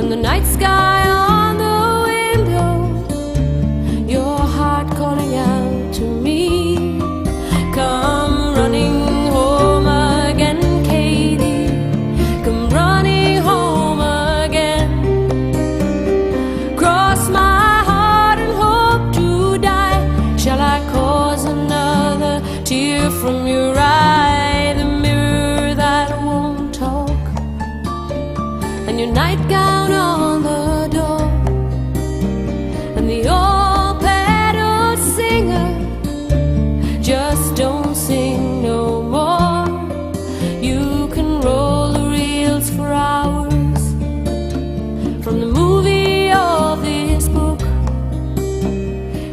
from the night sky on the window, your heart calling out to me. Come running home again, Katie. Come running home again. Cross my heart and hope to die. Shall I cause another tear from your eye? The mirror that won't talk, and your nightgown on the door, and the old pedal singer just don't sing no more. You can roll the reels for hours from the movie of this book.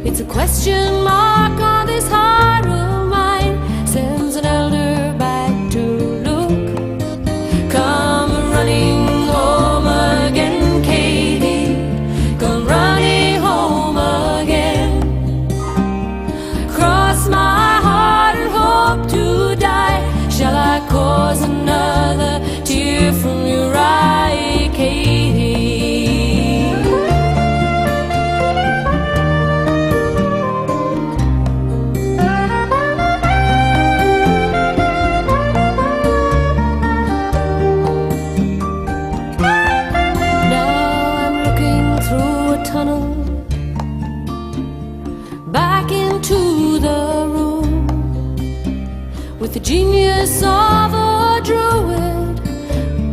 It's a question mark on this heart of mine, sends an elder back to look. Come running home again, Katie. Come running home again. Cross my heart and hope to die. Shall I cause another tear from your eye, Katie? Now I'm looking through a tunnel back into the room with the genius of a druid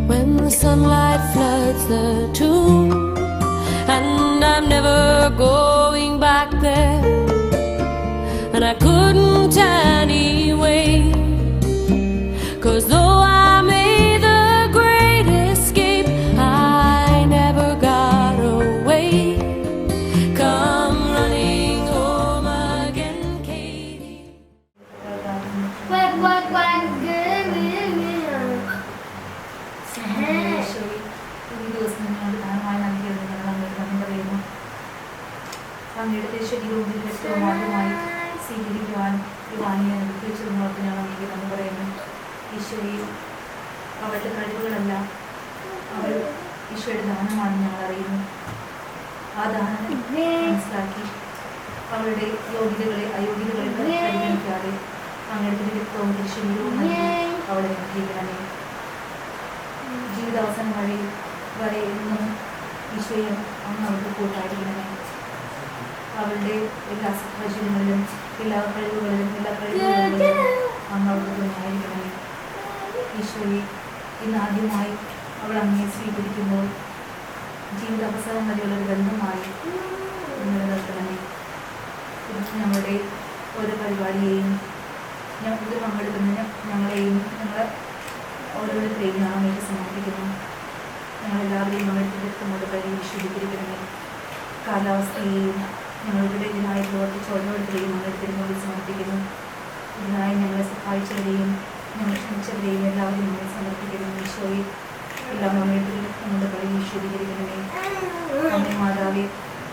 when the sunlight floods the tomb. And I'm never going back there, and I couldn't anyway, 'cause though I made the great escape, I never got away. Come running home again, Katie. Quack, quack, quack. ഈ ദിവസം നിങ്ങളുടെ ധനമായി നൽകിയത് ഞങ്ങൾ നന്ദി പറയുന്നു. അങ്ങയുടെ ശരീരവും രക്തവും മാത്രമായി സ്വീകരിക്കുവാൻ ഈ വാണിയെ അനുഗ്രഹിച്ചതിനോർത്ത് ഞങ്ങൾ അങ്ങേക്ക് നന്ദി പറയുന്നു. ഈശോയെ, അവളുടെ കഴിവുകളല്ല, അവൾ ഈശോയുടെ ദാനമാണെന്ന് ഞങ്ങൾ അറിയുന്നു. ആ ദാനം മനസ്സിലാക്കി അവളുടെ യോഗ്യതകളെ അയോഗ്യതകളെ പരിഗണിക്കാതെ അങ്ങയുടെ രക്തവും ശരീരവും നൽകി അവളെ അനുഗ്രഹിക്കണമേ. ജീവിതാവസാനം വരെ എന്നും ഈശോയെ അങ്ങ് അവൾക്ക് കൂട്ടായിരിക്കണമേ. അവളുടെ എല്ലാ സാഹചര്യങ്ങളിലും എല്ലാ കഴിവുകളിലും അങ്ങ് അവൾക്ക് തുണയായിരിക്കണമേ. ഈശോയെ, ഇന്നാദ്യമായി അവൾ അങ്ങയെ സ്വീകരിക്കുമ്പോൾ ജീവിതാവസാനം വരെയുള്ളൊരു ബന്ധമായി നിലനിർത്തണമേ. ഞങ്ങളുടെ ഓരോ പരിപാടിയെയും ഇത് പങ്കെടുക്കുന്ന ഞങ്ങളെയും ഞങ്ങൾ ഓരോരുത്തരെയും ഞാൻ അങ്ങേക്ക് സമർപ്പിക്കുന്നു. ഞങ്ങളെല്ലാവരെയും അങ്ങയുടെ രക്തമോട് കഴുകി വിശുദ്ധീകരിക്കണമേ. കാലാവസ്ഥയെയും ഞങ്ങളുടെ ഇതിനായി പ്രവർത്തിച്ച ഓരോരുത്തരെയും അങ്ങയുടെ തിരുമുമ്പിൽ സമർപ്പിക്കുന്നു. ഇതിനായി ഞങ്ങളെ സഹായിച്ചവരെയും ഞങ്ങൾ ക്ഷണിച്ചവരെയും എല്ലാവരെയും ഞങ്ങൾ സമർപ്പിക്കുന്നു. ഈശോയെ, എല്ലാം അങ്ങയുടെ രക്തമോട് കഴുകി വിശുദ്ധീകരിക്കണമേ. അമ്മേ മാതാവേ,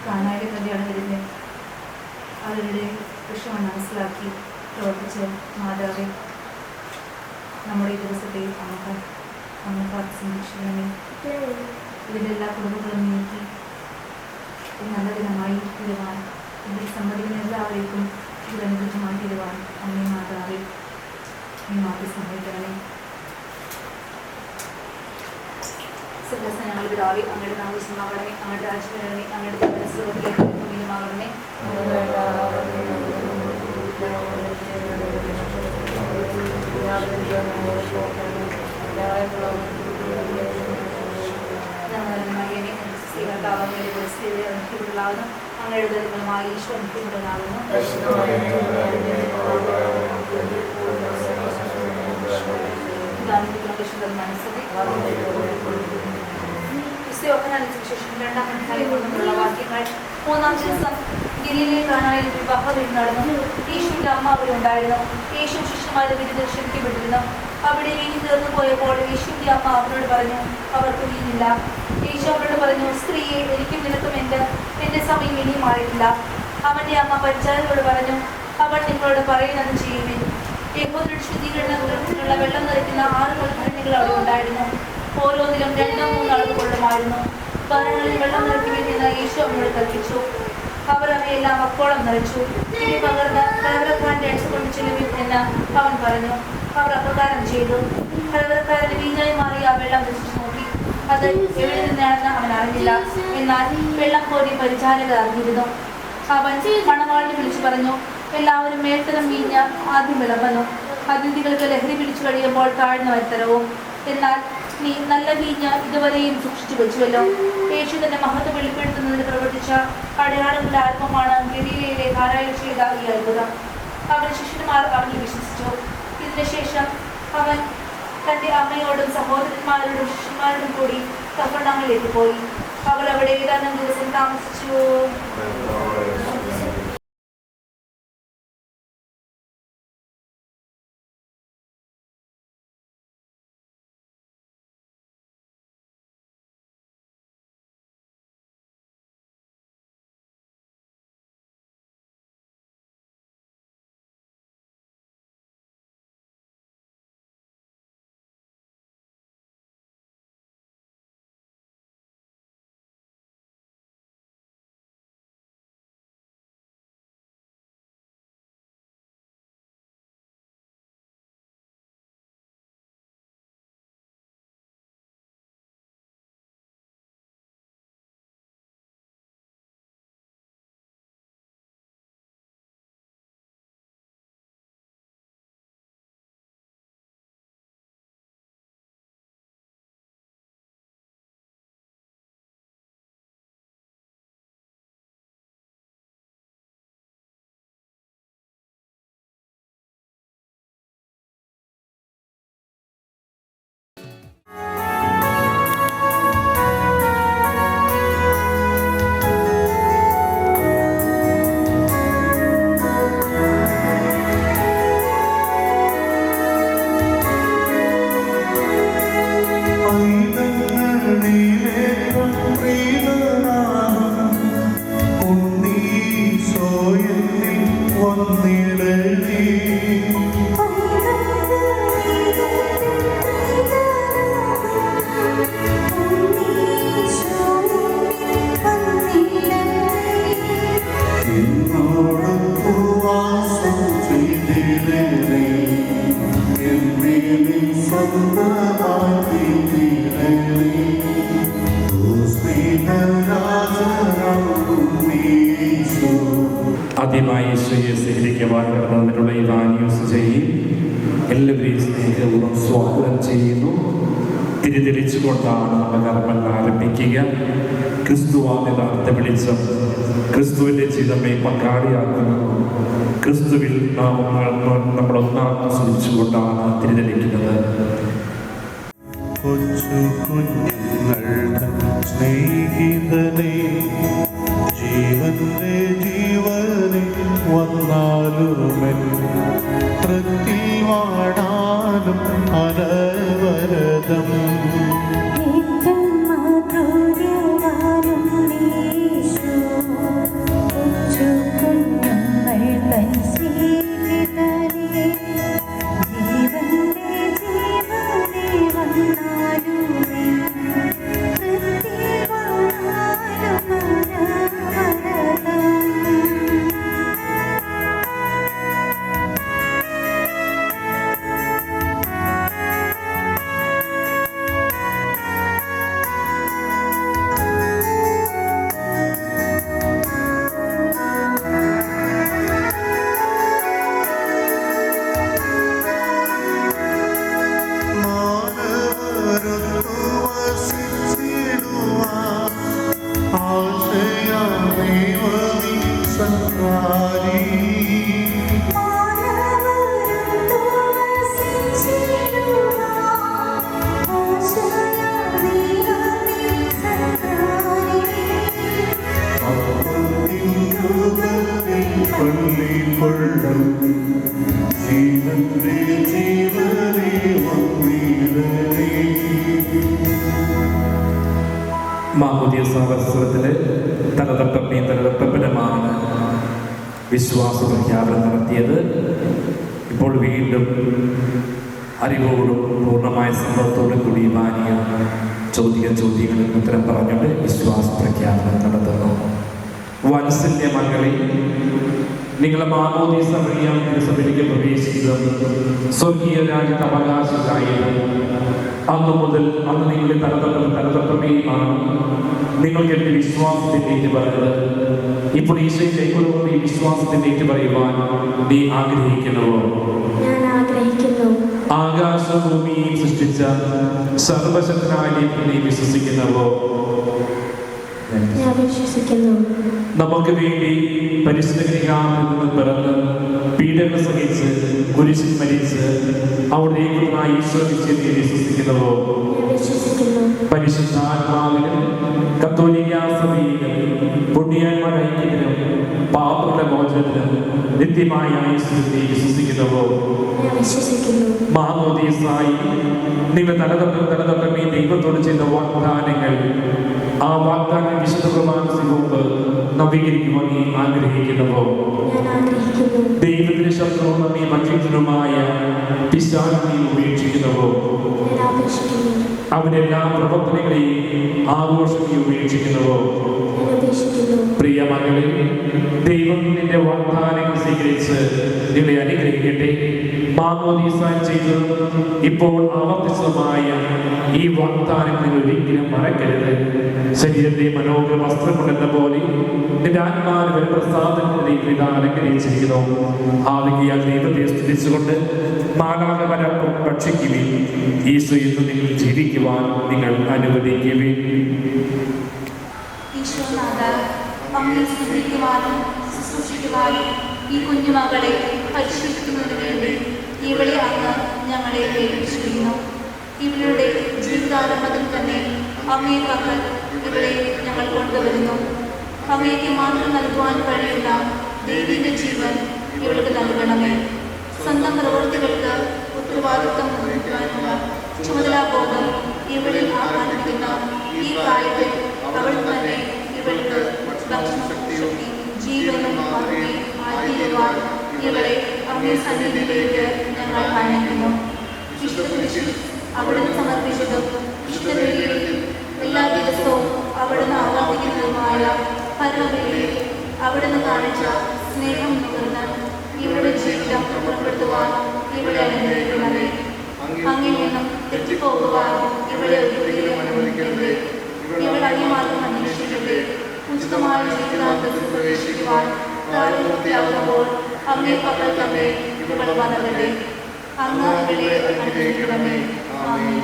കാണാതെ കല്യാണം വരുന്നത് അവരുടെ വിഷമം മനസ്സിലാക്കി പ്രവർത്തിച്ച മാതാവേ, നമ്മുടെ ഈ ദിവസത്തെ അമ്മ സംരക്ഷിക്കണമേ. ഇതിൻ്റെ എല്ലാ കുടുംബങ്ങളും നീക്കി നല്ല ദിനമായി തീരുവാൻ, ഇതിൽ സമ്മതിക്കുന്ന എല്ലാവരേക്കും ഇതനുസരിച്ചമായി തീരുവാൻ അമ്മേ മാതാവേ നീ മാറ്റി സമ്മതിക്കണമേ. ഞങ്ങളുടെ പിതാവേ, അങ്ങയുടെ നാമമാകണമേ, അങ്ങയുടെ രാജ്യം വരണമേ, അങ്ങയുടെ മനസ്സിലോട്ടിലേക്ക് പുണ്യമാകണമേ. അങ്ങയുടെ ദരിദ്രമായ ഈശ്വരനാകുന്നു. മനസ്സിൽ ശേഷം 2-ാം അധ്യായം കൊണ്ടുള്ള വാക്യങ്ങൾ. 3-ാം ദിവസം ഗലീലയിൽ കാനായിൽ വിവാഹ വിരുന്ന് നടന്നു. യേശുവിന്റെ അമ്മ അവിടെ ഉണ്ടായിരുന്നു. യേശു ശിഷ്യന്മാരുടെ വിരുന്ന് ക്ഷണിക്കപ്പെട്ടിരുന്നു. അവിടെ വീഞ്ഞു തീർന്നു പോയപ്പോൾ യേശുവിന്റെ അമ്മ അവനോട് പറഞ്ഞു, അവർക്ക് വീഞ്ഞില്ല. യേശു അവരോട് പറഞ്ഞു, സ്ത്രീയെ, എനിക്കും നിനക്കും എന്റെ സമയം ഇനിയും ആയിട്ടില്ല. അവന്റെ അമ്മ പരിചാരകരോട് പറഞ്ഞു, അവൾ നിങ്ങളോട് പറയുന്നത് ചെയ്യുവിൻ. യഹൂദരുടെ ശുദ്ധീകരണത്തിനുള്ള വെള്ളം നിറയ്ക്കുന്ന 6 കൽഭരണികൾ അവിടെ ഉണ്ടായിരുന്നു. ഓരോന്നിലും 2-3 അളവ് കൊള്ളുമായിരുന്നു. വേറെ യേശു അവനോട് കൽപ്പിച്ചു. അവർ അവയെല്ലാം അപ്പോളം നിറച്ചു. ഇനി പകർന്ന് കലവറക്കാരൻ്റെ അടുത്ത് കൊണ്ട് ചെല്ലുവിൻ എന്ന് അവൻ പറഞ്ഞു. അവർ അപ്രകാരം ചെയ്തു. കലവറക്കാരന് വീഞ്ഞായി മാറി ആ വെള്ളം രുചിച്ചു നോക്കി. അത് എവിടെ നിന്നാണെന്ന് അവൻ അറിഞ്ഞില്ല. എന്നാൽ വെള്ളം കോരി പരിചാരകർ അറിഞ്ഞിരുന്നു. അവൻ മണവാളിനെ വിളിച്ചു പറഞ്ഞു, എല്ലാവരും മേൽത്തരം വീഞ്ഞ് ആദ്യം വിളമ്പുന്നു, അതിഥികൾക്ക് ലഹരി പിടിച്ചു കഴിയുമ്പോൾ താഴ്ന്ന വരത്തരവും. എന്നാൽ നീ നല്ല വീഞ്ഞ് ഇതുവരെയും സൂക്ഷിച്ചു വെച്ചുവല്ലോ. യേശു തന്റെ മഹത്വം വെളിപ്പെടുത്തുന്നതിന് പ്രവർത്തിച്ച അടയാളങ്ങളുടെ ആത്മമാണ് ഗലീലയിലെ കാനായിൽ ചെയ്ത ഈ അത്ഭുതം. അവന്റെ ശിഷ്യന്മാർ അവനിൽ വിശ്വസിച്ചു. ഇതിനു ശേഷം അവൻ തന്റെ അമ്മയോടും സഹോദരന്മാരോടും ശിഷ്യന്മാരോടും കൂടി കഫർനഹൂമിലേക്ക് പോയി. അവർ അവിടെ ഏതാനും ദിവസം താമസിച്ചു. ആദ്യമായി ഈശോയെ സ്വീകരിക്കുവാൻ കടന്നതിനുള്ള ഈ വാന്യൂസ് ചെയ്യും. എല്ലാവരെയും സ്നേഹപൂർവ്വം സ്വാഗതം ചെയ്യുന്നു. തിരിതിരിച്ചുകൊണ്ടാണ് നമ്മൾ കർമ്മങ്ങൾ ആരംഭിക്കുക. ക്രിസ്തുവാണ് യഥാർത്ഥ വെളിച്ചം. ക്രിസ്തുവിൻ്റെ ജീവിതമേ പങ്കാളിയാക്കുന്നു. ക്രിസ്തുവിൽ നമ്മളൊന്നാം സ്മരിച്ചുകൊണ്ടാണ് തിരിതെളിക്കുന്നത്. കൊച്ചു കുഞ്ഞുങ്ങളുടെ സ്നേഹിതനെ, ജീവന്റെ ജീവനെ വന്നാലുമെൻ തൃപ്തി വാടാനും അനവരതം. മാമോദീസാവസരത്തിലെ തലതട്ടപ്പനമാണ് വിശ്വാസ പ്രഖ്യാപനം നടത്തിയത്. ഇപ്പോൾ വീണ്ടും അറിവോടും പൂർണ്ണമായ സമ്പത്തോടും കൂടി മാനിയ ചോദ്യങ്ങൾക്ക് ഉത്തരം പറഞ്ഞുകൊണ്ട് വിശ്വാസ പ്രഖ്യാപനം നടത്തുന്നു. വാത്സല്യ മകളെ, നിങ്ങളെ മാമോദീസ വഴിയാണ് തിരുസഭയിലേക്ക് പ്രവേശിച്ചത്. സ്വർഗീയ രാജ്യത്ത് അവകാശിയായത് അന്ന് മുതൽ അന്ന് നിങ്ങളുടെ തലതൊട്ടമേയുമാണ് നിങ്ങൾക്ക് എന്റെ വിശ്വാസത്തിന്റെ ഏറ്റു പറഞ്ഞത്. ഇപ്പോൾ ഈശോയെ കൈക്കൊള്ളുന്ന ഈ വിശ്വാസത്തിന്റെ ഏറ്റു പറയുവാൻ നീ ആഗ്രഹിക്കുന്നുവോ? ഞാൻ ആഗ്രഹിക്കുന്നു. ആകാശഭൂമിയെ സൃഷ്ടിച്ച സർവശക്തനായ നീ വിശ്വസിക്കുന്നുവോ? ഞാൻ വിശ്വസിക്കുന്നു. നമുക്ക് വേണ്ടി പരിശുദ്ധ കന്യകാമറിയത്തിൽ നിന്ന് പിറന്ന് പീഡകൾ സഹിച്ച് കുരിശിൽ മരിച്ച് അവിടെ ഈശോ വിശ്വസിക്കുന്നുവോ? ഞാൻ വിശ്വസിക്കുന്നു. പരിശുദ്ധാത്മാവിനും കത്തോലിക്ക സഭയിലും പുണ്യന്മാരുടെ ഐക്യത്തിനും പാപങ്ങളുടെ മോചനത്തിനും നിത്യമായ ആയുസ്സിനെ വിശ്വസിക്കുന്നുവോ? ഞാൻ വിശ്വസിക്കുന്നു. മാമോദീസായി നിങ്ങൾ തലതൊട്ടമേ ദൈവത്തോട് ചെയ്ത വാഗ്ദാനങ്ങൾ, ആ വാഗ്ദാനം വിശുദ്ധ കുർബാനയ്ക്ക് മുമ്പ് നവീകരിക്കുവാൻ നീ ആഗ്രഹിക്കുന്നുവോ? ഞാൻ ആഗ്രഹിക്കുന്നു. ദൈവത്തിന്റെ ശത്രുവും നമ്മെ ഭക്ഷിക്കുന്നതുമായ പിശാചിനെ ഉപേക്ഷിക്കുന്നുവോ? ഞാൻ അപേക്ഷിക്കുന്നു. അവരെല്ലാ പ്രവർത്തനങ്ങളെയും ആഘോഷത്തെ ഉപേക്ഷിക്കുന്നുവോ? ഞാൻ അപേക്ഷിക്കുന്നു. പ്രിയ മകളെ, ദൈവം നിന്റെ വാഗ്ദാനങ്ങൾ സ്വീകരിച്ച് നിങ്ങളെ അനുഗ്രഹിക്കട്ടെ. മാമോദീസ ചെയ്ത് ഇപ്പോൾ ആവർത്തിച്ചതുമായ ഈ വാഗ്ദാനം നിങ്ങൾ ഒരിക്കലും മറക്കരുത്. ശരീരത്തെ മനോഹര വസ്ത്രം കൊണ്ടെന്ന പോലെ നിന്റെ ആത്മാവിന് പ്രസാദങ്ങളുടെ ഇതാ അലങ്കരിച്ചിരിക്കുന്നു. ആവികയാൽ ദൈവത്തെ സ്തുതിച്ചുകൊണ്ട് മാലാഖമാരൊപ്പം ഭക്ഷിക്കുവിൻ. ഈശോയിൽ നിങ്ങൾ ജീവിക്കുവാൻ നിങ്ങൾ അനുവദിക്കുവിൻ. ഈശോനാഥ, അങ്ങയെ സ്തുതിക്കുവാനും ശുശ്രൂഷിക്കുവാനും ഈ കുഞ്ഞുമകളെ പരിശീലിക്കുന്നതിന് വേണ്ടി ഇവളെ അങ്ങ് ഞങ്ങളെ ഏൽപ്പിച്ചിരിക്കുന്നു. ഇവളുടെ ജീവിതാരംഭത്തിൽ തന്നെ അങ്ങയെ പക്കൽ ഇവളെ ഞങ്ങൾ കൊണ്ടുവരുന്നു. അങ്ങയ്ക്ക് മാത്രം നൽകുവാൻ കഴിയുന്ന ദൈവിക ജീവൻ ഇവൾക്ക് നൽകണമേ. സ്വന്തം പ്രവൃത്തികൾക്ക് ഉത്തരവാദിത്വം വഹിക്കുവാനുള്ള ചുമതലാബോധം ഇവളിൽ ആഹ്വാനിക്കുന്ന ഈ പ്രായത്തിൽ അവൾ തന്നെ ഇവൾക്ക് ഭക്ഷണശക്തി, ജീവനും ആത്മീയവാൻ ഇവളെ അങ്ങേ സന്നിധിയിലേക്ക് ഞങ്ങൾ അയക്കുന്നു. വിശുദ്ധ അവിടുന്ന് സമർപ്പിച്ചതും വിശുദ്ധ എല്ലാ ദിവസവും അവിടുന്ന് ആരാധിക്കുന്നതുമായ പരമബലിയിൽ അവിടുന്ന് കാണിച്ച സ്നേഹം നുകർന്ന് ഇവരുടെ ജീവിതം പുറപ്പെടുത്തുവാൻ ഇവളെ അനുഗ്രഹിക്കണമേ. അങ്ങിൽ നിന്നും തെറ്റിപ്പോകുവാൻ ഇവളെ ഒരിക്കലും അനുവദിക്കരുത്. ഇവൾ അന്യമാർഗം അന്വേഷിക്കട്ടെ. ഉചിതമായ ജീവിതാന്തത്തിൽ പ്രവേശിക്കുവാൻ പ്രാരംഭത്തിലാകുമ്പോൾ അങ്ങേ പക്കൽ തന്നെ ഇവൾ വന്നവരുടെ അങ്ങ് ഇവളെ അനുഗ്രഹിക്കണമേ. ആമേൻ.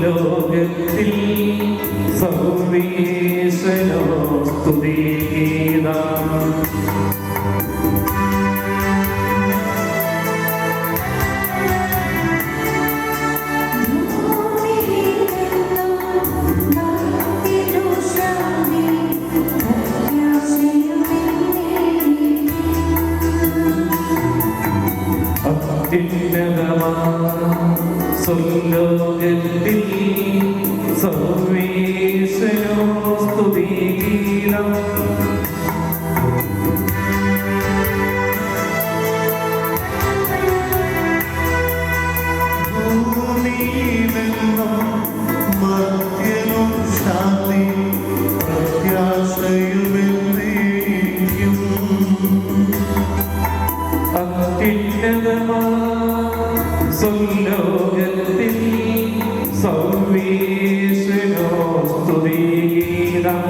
ലോകത്തിൽ സർവീശ്വരോ സ്തുതിഗീതം. സ്വർലോകത്തിൽ സർവേശ്വരോ സ്തുതിഗീതം. സ്വർലോകത്തിൽ സർവേശ്വരോ സ്തുതിഗീതം.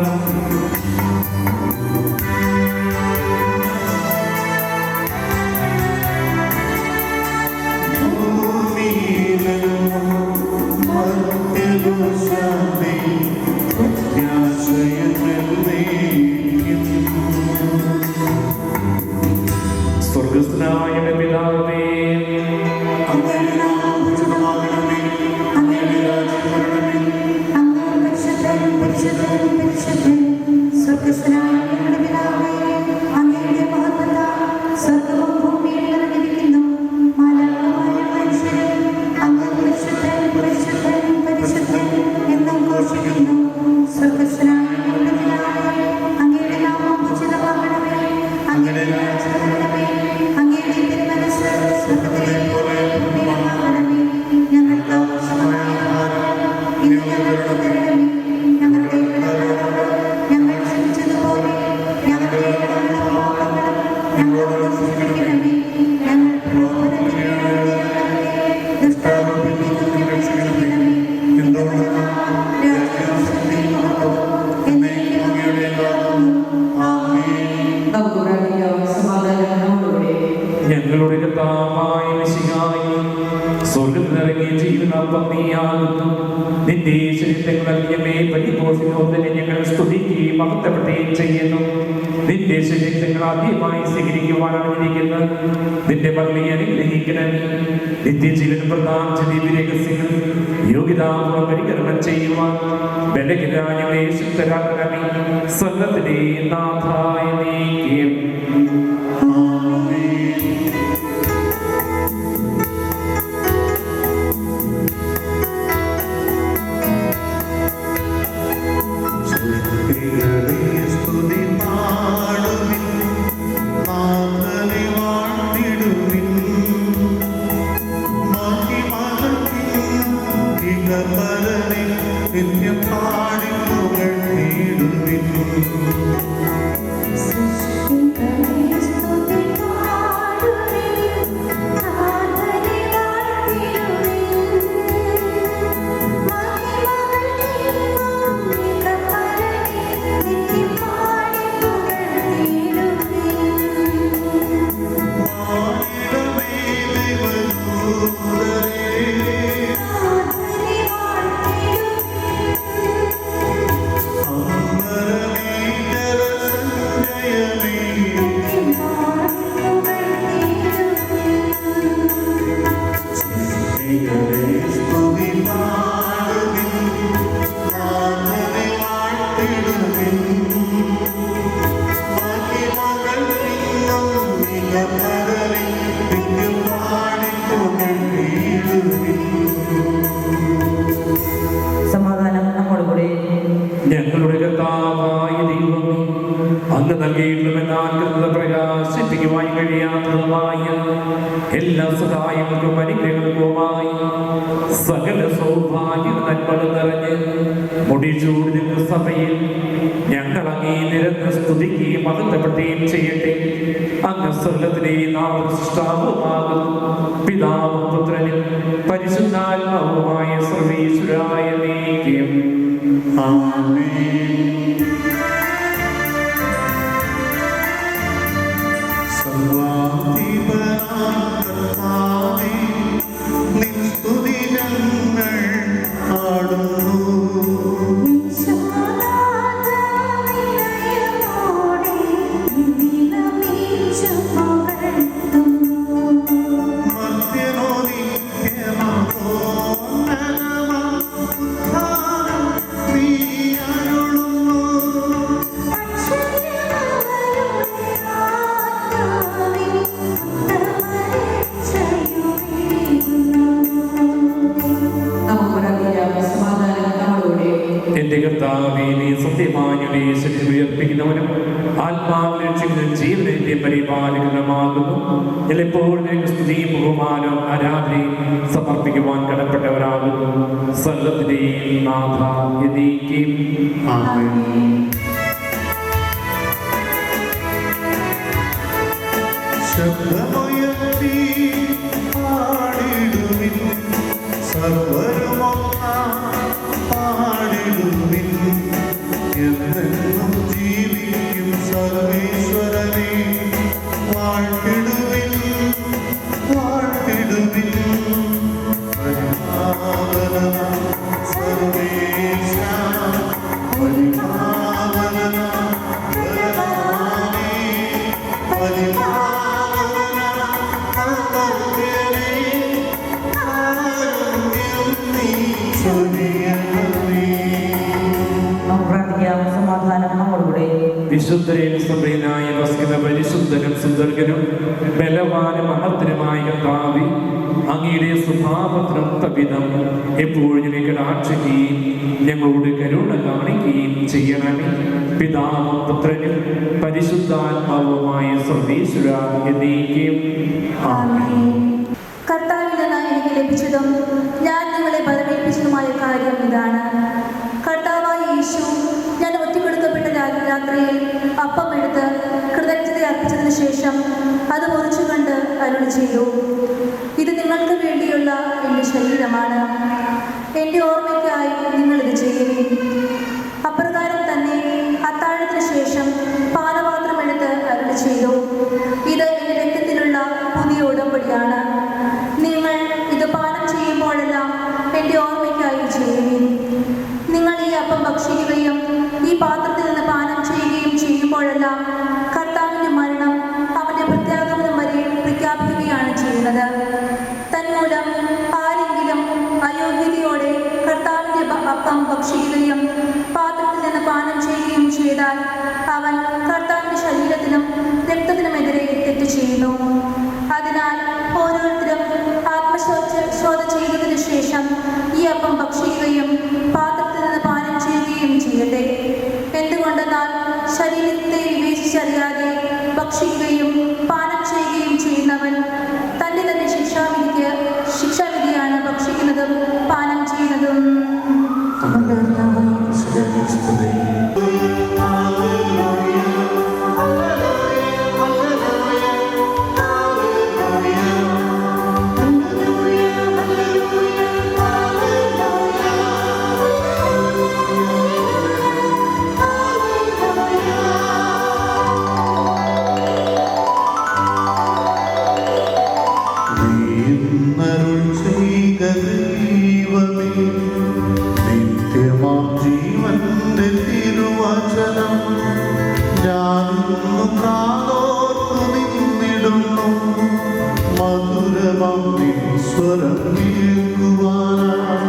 സ്വർഗസ്ഥനായ പിതാവേ, ഞങ്ങളുടെ കർത്താവായ മിശിഹായേ, സ്വർഗ്ഗത്തിലിറങ്ങിയ ജീവനപ്പം നീയാകുന്നു. നിന്റെ ശരീരങ്ങളെ പരിപോഷിക്കുന്നതിനെ ഞങ്ങൾ സ്തുതിക്കുകയും മഹത്വപ്പെടുത്തുകയും ചെയ്യുന്നു. നിന്റെ ശരീരങ്ങൾ ആദ്യമായി സ്വീകരിക്കുവാൻ അറിഞ്ഞിരിക്കുന്ന നിന്റെ മകളെ അനുഗ്രഹിക്കണമേ. നിത്യജീവൻ പ്രദാനം ചെയ്ത രഹസ്യങ്ങൾ യോഗ്യതാപൂർവ്വം പരികർമ്മം ചെയ്യുവാൻ ബലഹീനരായവരെ ശുദ്ധരാക്കണമേ. സ്വർഗ്ഗത്തിലെ നാഥായ നീക്കും ഞങ്ങളുടെ കർത്താവായ ദൈവമേ, അങ്ങ് നൽകിയിട്ടുള്ളവെന്നാൽ പ്രകാശിപ്പിക്കുവാൻ കഴിയാത്തതുമായ എല്ലാ സഹായങ്ങൾക്കും അനുഗ്രഹങ്ങൾക്കുമായി സകല സൗഭാഗ്യ നന്മകൾ നിറഞ്ഞ് മുടിചൂടി നിന്ന സഭയിൽ ഞങ്ങൾ അങ്ങേ നിരന്ന് സ്തുതിക്കുകയും മഹത്വപ്പെടുത്തുകയും ചെയ്യട്ടെ. അങ്ങ് സ്വർഗ്ഗത്തിലെ സൃഷ്ടാവുമാകുന്നു. പിതാവും പുത്രനും പരിശുദ്ധാത്മാവുമായ സർവേശ്വരായ നീക്കും Thank you. നിത്യം പരിപാലിക്കുന്നതുമാകുന്നു. എപ്പോഴും സ്തുതിയും ബഹുമാനവും ആരാധനയും സമർപ്പിക്കുവാൻ കടപ്പെട്ടവരാകുന്നു. സർവ്വത്തിന്റെയും നാഥ എന്നേക്കും ആമേൻ. ശബ്ദമുയർത്തി പാടിടുവിൻ, സർവ്വരുമൊന്നായി പാടിടുവിൻ. എന്നെന്നും ജീവിക്കും സർവേശ്വരനെ വാഴ്ത്തിടുവിൻ, വാഴ്ത്തിടുവിൻ. പരിപാവന സർവേശ, പരിപാവന ബലവാനേ, പരിപാവന സമാധാനം നമ്മളുടെ വിശുദ്ധരിൽ സഭയിലായ വസ്തുത പരിശുദ്ധനും സുന്ദർഗനും ബലവാനും അമർത്തനുമായ കർത്താവേ, അങ്ങയുടെ സ്വഭാവത്തിനൊത്ത വിധം എപ്പോഴും ഞങ്ങൾ ആക്ഷിക്കുകയും ഞങ്ങളോട് കരുണ കാണിക്കുകയും ചെയ്യണമേ. പിതാവും പുത്രനും പരിശുദ്ധാത്മാവുമായ സർവേശ്വര എന്നേക്കും ആമേൻ. കർത്താവിൽ നിന്ന് എനിക്ക് ലഭിച്ചതും ഞാൻ നിങ്ങളെ ബലമേൽപ്പിച്ചതുമായ കാര്യം ഇതാണ്. കർത്താവായ യേശു ഞാൻ ഒറ്റപ്പെടുത്തപ്പെട്ട രാത്രിയിൽ അപ്പമെടുത്ത് കൃതജ്ഞത അർപ്പിച്ചതിന് ശേഷം അത് മുറിച്ചുകൊണ്ട് അരുളി ചെയ്തു, ഇത് നിങ്ങൾക്ക് വേണ്ടിയുള്ള എൻ്റെ ശരീരമാണ്, എൻ്റെ ഓർമ്മയ്ക്കായി നിങ്ങളിത് ചെയ്യുവിൻ. അപ്രകാരം തന്നെ അത്താഴത്തിന് ശേഷം പാനപാത്രമെടുത്ത് അരുളി ചെയ്തു, ഇത് എൻ്റെ രക്തത്തിലുള്ള പുതിയ ഉടമ്പടിയാണ്. നിങ്ങൾ ഇത് പാനം ചെയ്യുമ്പോഴെല്ലാം എൻ്റെ ഓർമ്മയ്ക്കായി ചെയ്യുവിൻ. നിങ്ങൾ ഈ അപ്പം ഭക്ഷിക്കുകയും ഈ പാത്രത്തിൽ നിന്ന് പാനം ചെയ്യുകയും ചെയ്യുമ്പോഴെല്ലാം കർത്താവിൻ്റെ മരണം അവൻ്റെ പ്രത്യാഗമനം വരെ പ്രഖ്യാപിക്കുകയാണ് ചെയ്യുന്നത്. തന്മൂലം ആരെങ്കിലും അയോഗ്യതയോടെ കർത്താവിൻ്റെ അപ്പം ഭക്ഷിക്കുകയും പാത്രത്തിൽ നിന്ന് പാനം ചെയ്യുകയും ചെയ്താൽ അവൻ കർത്താവിൻ്റെ ശരീരത്തിനും രക്തത്തിനുമെതിരെ തെറ്റ് ചെയ്യുന്നു. അതിനാൽ ഓരോരുത്തരും ആത്മശോധ ചെയ്തതിനു ശേഷം ഈ അപ്പം ഭക്ഷിക്കുകയും പാത്രത്തിൽ നിന്ന് പാനം ചെയ്യുകയും ചെയ്യട്ടെ. എന്തുകൊണ്ടെന്നാൽ ശരീരത്തെ വിവേചിച്ചറിയാതെ ഭക്ഷിക്കുകയും പാനം ചെയ്യുകയും ചെയ്യുന്നവൻ തൻ്റെ തന്നെ ശിക്ഷാവിധിയാണ് ഭക്ഷിക്കുന്നതും പാനം ചെയ്യുന്നതും. നിത്യമാം ജീവന്റെ തിരുവചനം ഞാനൊന്നും കാതോർത്തു നിന്നിടുന്നു, മധുരമാം ഈശ്വരം കേൾക്കുവാനായി.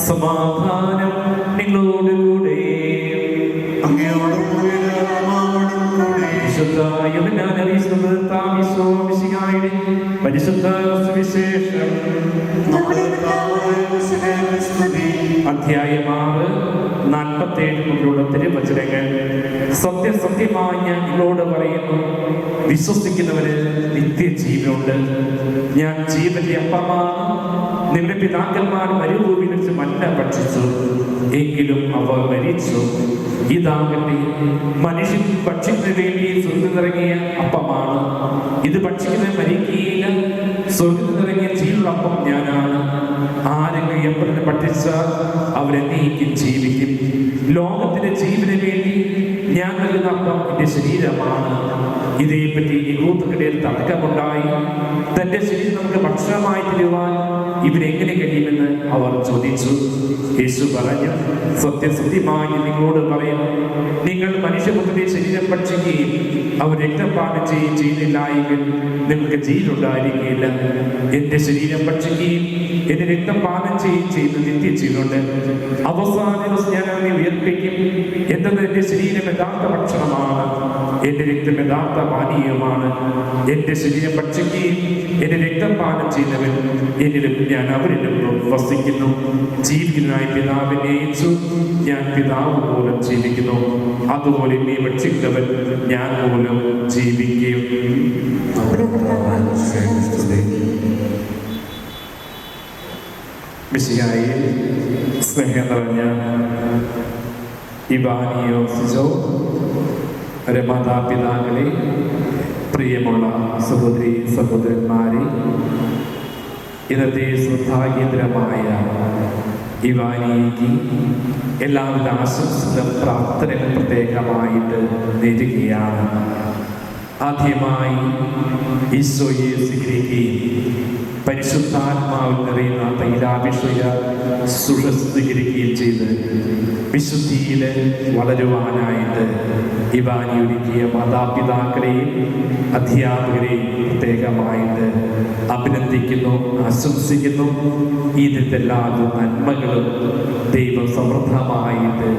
സമാധാനം നിങ്ങളോടുകൂടെ. പരിശുദ്ധ സുവിശേഷം അധ്യായം 6 47 മുതലുള്ള തിരുവചനങ്ങൾ. സത്യസത്യമായി ഞാൻ നിങ്ങളോട് പറയുന്നു, വിശ്വസിക്കുന്നവന് നിത്യജീവനുണ്ട്. ഞാൻ ജീവന്റെ അപ്പമാണ്. നിന്റെ പിതാക്കന്മാർ മരുഭൂമിയിൽ വെച്ച് മന്ന ഭക്ഷിച്ചു, എങ്കിലും അവർ മരിച്ചു. ഇതാകട്ടെ മനുഷ്യൻ ഭക്ഷിക്കുന്നതിന് വേണ്ടി സ്വർഗ്ഗത്തിൽ നിറങ്ങിയ അപ്പമാണ്. ഇത് ഭക്ഷിക്കുന്നത് മരിക്കുകയില്ല, സ്വർഗ്ഗത്തിൽ നിറങ്ങിയ ജീവനുള്ള അപ്പം ഞാനാണ്. ആരെങ്കിലും എപ്പോഴും ഭക്ഷിച്ചാൽ അവരെന്നേക്കും ജീവിക്കും. ലോകത്തിന്റെ ജീവന് വേണ്ടി ഞാൻ നൽകുന്ന അപ്പം എൻ്റെ ശരീരമാണ്. ഇതേപ്പറ്റി യഹൂദർക്കിടയിൽ തർക്കമുണ്ടായി. തന്റെ ശരീരം നമുക്ക് ഭക്ഷണമായി തരുവാൻ ഇവരെങ്ങനെ കഴിയുമെന്ന് അവർ ചോദിച്ചു. യേശു പറഞ്ഞു, സത്യസത്യമായി നിങ്ങളോട് പറയുന്നു, നിങ്ങൾ മനുഷ്യപുത്രന്റെ ശരീരം ഭക്ഷിക്കുകയും അവർ രക്തപാനം ചെയ്യുകയും ചെയ്യുന്നില്ല എങ്കിൽ നിങ്ങൾക്ക് ജീവനുണ്ടായിരിക്കുകയില്ല. എന്റെ ശരീരം ഭക്ഷിക്കുകയും എന്റെ രക്തപാനം ചെയ്യുകയും ചെയ്യുന്ന നിത്യജീവനുണ്ട്. അവസാന ദിവസം ഞാൻ അവനെ ഉയർപ്പിക്കും. എന്തെന്ന് എന്റെ ശരീരം യഥാർത്ഥ ഭക്ഷണമാണ്, എന്റെ രക്തം യഥാർത്ഥ പാനീയമാണ്. എന്റെ ശരീരം ഭക്ഷിക്കുകയും എന്റെ രക്തം പാനം ചെയ്യുന്നവൻ എന്നിലും ഞാൻ അവരിലും വസിക്കുന്നു. ജീവിക്കുന്നതിനായി പിതാവിനെ അയച്ചു, ഞാൻ പിതാവ് മൂലം ജീവിക്കുന്നു. അതുപോലെ എന്നെ ഭക്ഷിക്കുന്നവൻ ഞാൻ മൂലം ജീവിക്കും. മിശിഹായിൽ സ്നേഹം നിറഞ്ഞ ഇവാനിയോ സിജോ, മാതാപിതാക്കളെ, പ്രിയമുള്ള സഹോദരി സഹോദരന്മാരെ, ഇന്നത്തെ ശ്രദ്ധാകേന്ദ്രമായ ഇവാനിക്ക് എല്ലാവിധ ആശംസകളും പ്രാർത്ഥനകൾ പ്രത്യേകമായിട്ട് നേരുകയാണ്. ആദ്യമായി ഈശോയെ സ്വീകരിക്കുകയും പരിശുദ്ധാത്മാവിൽ നിറയുന്ന തൈലാഭിഷേക സ്വീകരിക്കുകയും ചെയ്ത് വിശുദ്ധിയിൽ വളരുവാനായിട്ട് ഇവാനി ഒരുക്കിയ മാതാപിതാക്കളെയും അധ്യാപകരെയും പ്രത്യേകമായിട്ട് അഭിനന്ദിക്കുന്നു, ആശംസിക്കുന്നു. ഇതിലെല്ലാ നന്മകളും ദൈവം സമൃദ്ധമായിട്ട്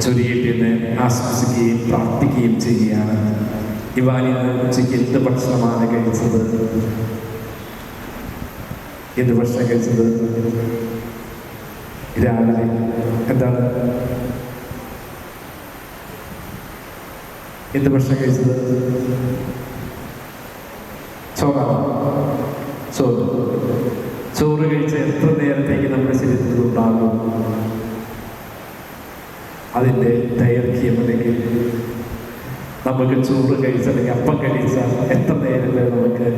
ചൊരിയട്ടെന്ന് ആശംസിക്കുകയും പ്രാർത്ഥിക്കുകയും ചെയ്യുകയാണ്. ഇവാനി ഉച്ചയ്ക്ക് എന്ത് ഭക്ഷണമാണ് കഴിച്ചത്? എന്ത് ഭക്ഷണം കഴിച്ചത്? രാവിലെ എന്താണ് എന്ത് ഭക്ഷണം കഴിച്ചത്? ചോറാണ്. ചോറ് കഴിച്ച എത്ര നേരത്തേക്ക് നമ്മുടെ ശരീരത്തിൽ ഉണ്ടാകും? അതിൻ്റെ ദൈർഘ്യം, അല്ലെങ്കിൽ നമുക്ക് ചോറ് കഴിച്ചാൽ അല്ലെങ്കിൽ അപ്പം കഴിച്ചാൽ എത്ര നേരത്തെ നമുക്ക്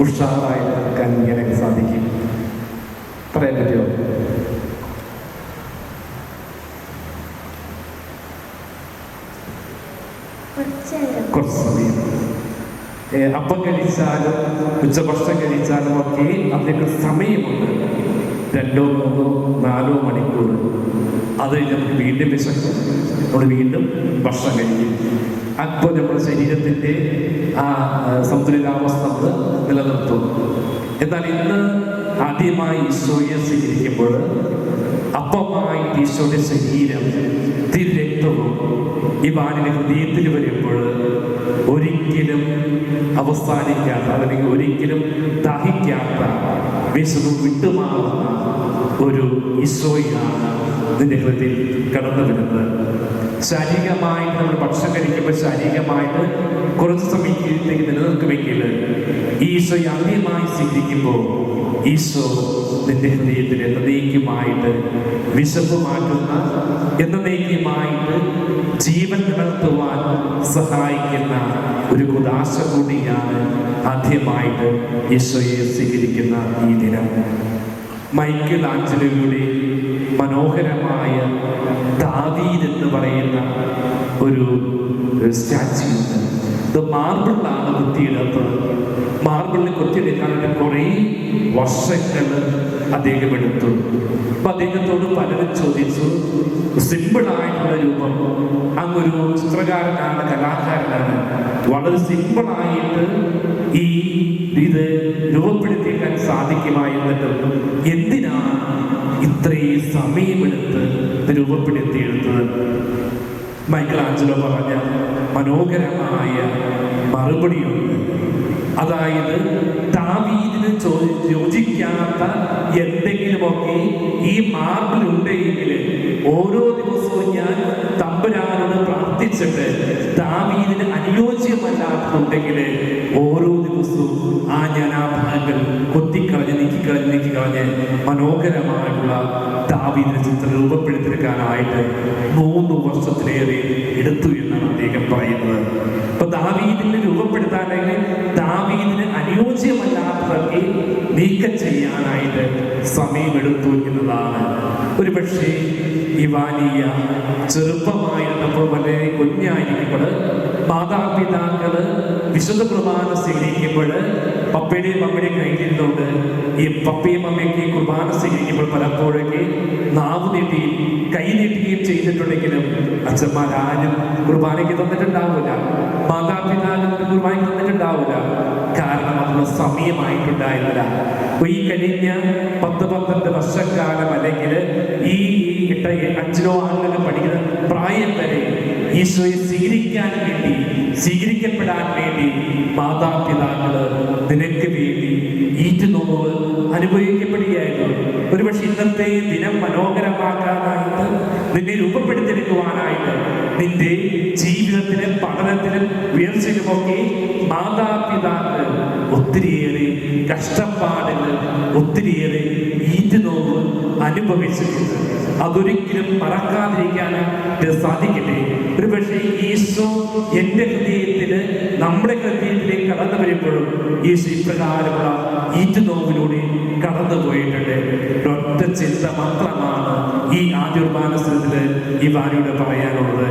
ഉഷാറായി നടക്കാൻ ഇങ്ങനെ സാധിക്കും? പറയാൻ പറ്റുമോ? കുറച്ച് സമയം. അപ്പം കഴിച്ചാലും ഉച്ചഭക്ഷണം കഴിച്ചാലും ഒക്കെ അതിനൊക്കെ സമയമുണ്ട്. 2, 3, 4 മണിക്കൂർ. അത് നമുക്ക് വീണ്ടും വിശക്കും, നമ്മൾ വീണ്ടും ഭക്ഷണം കഴിക്കും. അപ്പോൾ നമ്മുടെ ശരീരത്തിൻ്റെ ആ സന്തുലിതാവസ്ഥ നമ്മൾ നിലനിർത്തും. എന്നാൽ ഇന്ന് ആദ്യമായി ഈശോയെ സ്വീകരിക്കുമ്പോൾ അപ്പമായി ഈശോയുടെ ശരീരം തിരുരക്തവും ഇവാനിന്റെ ഹൃദയത്തിൽ വരുമ്പോൾ ഒരിക്കലും അവസാനിക്കാത്ത, അല്ലെങ്കിൽ ഒരിക്കലും ദാഹിക്കാത്ത, വിശപ്പ് വിട്ടുമാറുന്ന ഒരു ഈശോയാണ് ഇതിൻ്റെ ഹൃദയത്തിൽ കടന്നു വരുന്നത്. ശാരീരികമായിട്ട് നമ്മൾ ഭക്ഷണം കഴിക്കുമ്പോൾ ശാരീരികമായിട്ട് കുറച്ച് സമയത്തേക്ക് നിലനിൽക്കുമെങ്കിൽ ഈശോ ആദ്യമായി സ്വീകരിക്കുമ്പോൾ ഈശോ നിന്റെ ഹൃദയത്തിൽ എന്നേക്കുമായിട്ട് വിശപ്പ് മാറ്റുന്ന, എന്നേക്കുമായിട്ട് ജീവൻ നിലനിർത്തുവാൻ സഹായിക്കുന്ന ഒരു കുദാശ കൂടിയാണ് ആദ്യമായിട്ട് ഈശോയെ സ്വീകരിക്കുന്ന ഈ ദിനം. മൈക്കിൾ ആഞ്ചലോയുടെ മനോഹരമായ ദാവീദ് എന്ന് പറയുന്ന ഒരു സ്റ്റാച്യു ഉണ്ട്. ഇത് മാർബിളിലാണ് കുത്തിയിടത്തത്. മാർബിളിൽ കുത്തിയെടുക്കാനായിട്ട് കുറേ വർഷങ്ങൾ അദ്ദേഹം എടുത്തു. അപ്പൊ അദ്ദേഹത്തോട് പലരും ചോദിച്ചു, സിമ്പിളായിട്ടുള്ള രൂപം, അങ്ങൊരു ചിത്രകാരനാണ്, കലാകാരനാണ്, വളരെ സിമ്പിളായിട്ട് ഇത് രൂപപ്പെടുത്തിയെടുക്കാൻ സാധിക്കുമായിരുന്നിട്ടും എന്തിനാണ് ഇത്രയും സമയമെടുത്ത് ഇത് രൂപപ്പെടുത്തിയെടുത്തത്? മൈക്കിൾ ആഞ്ചലോ പറഞ്ഞ മനോഹരമായ മറുപടിയുണ്ട്. അതായത് ദാവീദിന് യോജിക്കാത്ത എന്തെങ്കിലുമൊക്കെ ഈ മാർബിൾ ഉണ്ടെങ്കിൽ ഓരോ ദിവസവും ഞാൻ തമ്പുരാനോട് പ്രാർത്ഥിച്ചിട്ട് ദാവീദിന് അനുയോജ്യമല്ലാത്തതുണ്ടെങ്കിൽ ഓരോ ദിവസവും ഞാൻ ആ ഭാഗങ്ങൾ നീക്കിക്കളഞ്ഞ് മനോഹരമായിട്ടുള്ള ദാവീദിന്റെ ചിത്രം രൂപപ്പെടുത്തിയെടുക്കാനായിട്ട് 3 വർഷത്തിലേറെ എടുത്തു എന്നാണ് അദ്ദേഹം പറയുന്നത്. അപ്പൊ ദാവീദിനെ രൂപപ്പെടുത്താനായിട്ട് ദാവീദിന് അനുയോജ്യമല്ലാത്തതൊക്കെ നീക്കം ചെയ്യാനായിട്ട് സമയമെടുത്തു എന്നതാണ്. ഒരുപക്ഷെ ഇവാനിയ ചെറുപ്പമായിരുന്നപ്പോൾ വളരെ കുഞ്ഞായിരിക്കുമ്പോൾ മാതാപിതാക്കള് വിശുദ്ധ കുർബാന സ്വീകരിക്കുമ്പോൾ പപ്പയുടെയും മമ്മയുടെയും കയ്യിലിരുന്നുകൊണ്ട് ഈ പപ്പയും അമ്മയ്ക്ക് കുർബാന സ്വീകരിക്കുമ്പോൾ പലപ്പോഴൊക്കെ നാവ് നീട്ടുകയും കൈ നീട്ടുകയും ചെയ്തിട്ടുണ്ടെങ്കിലും അച്ഛന്മാരാരും കുർബാനയ്ക്ക് തന്നിട്ടുണ്ടാവില്ല, മാതാപിതാക്കൾ കുർബാനയ്ക്ക് തന്നിട്ടുണ്ടാവില്ല. കാരണം അതിനുള്ള സമയമായിട്ടുണ്ടായിരുന്നില്ല. ഈ കഴിഞ്ഞ 10-12 വർഷക്കാലം അല്ലെങ്കിൽ ഈ 5-6 പഠിക്കുന്ന പ്രായം വരെ ഈശോയെ സ്വീകരിക്കപ്പെടാൻ വേണ്ടി മാതാപിതാക്കള് നിനക്ക് വേണ്ടി ഈറ്റുനോവ് അനുഭവിക്കപ്പെടുകയായിരുന്നു. ഒരുപക്ഷെ ഇന്നത്തെ ദിനം മനോഹരമാക്കാനായിട്ട്, നിന്നെ രൂപപ്പെടുത്തിയെടുക്കുവാനായിട്ട്, നിന്റെ ജീവിതത്തിലും പഠനത്തിലും ഉയർച്ചയിലുമൊക്കെ മാതാപിതാക്കൾ ഒത്തിരിയേറെ കഷ്ടപ്പാടുകൾ, ഒത്തിരിയേറെ ഈറ്റുനോവ് അനുഭവിച്ചിട്ടുണ്ട്. അതൊരിക്കലും മറക്കാതിരിക്കാനായിട്ട് സാധിക്കട്ടെ. ഒരുപക്ഷെ ഈശോ എൻ്റെ ഹൃദയത്തിൽ, നമ്മുടെ ഹൃദയത്തിലേക്ക് കടന്നു വരുമ്പോഴും ഈശോ ഇപ്രകാരമുള്ള ഈറ്റുനോവിലൂടെ കടന്നു പോയിട്ടുണ്ട്. ഒരൊറ്റ ചിന്ത മാത്രമാണ് ഈ ആദ്യ കുർബാനത്തിൽ ഇവാനിയോട് പറയാനുള്ളത്.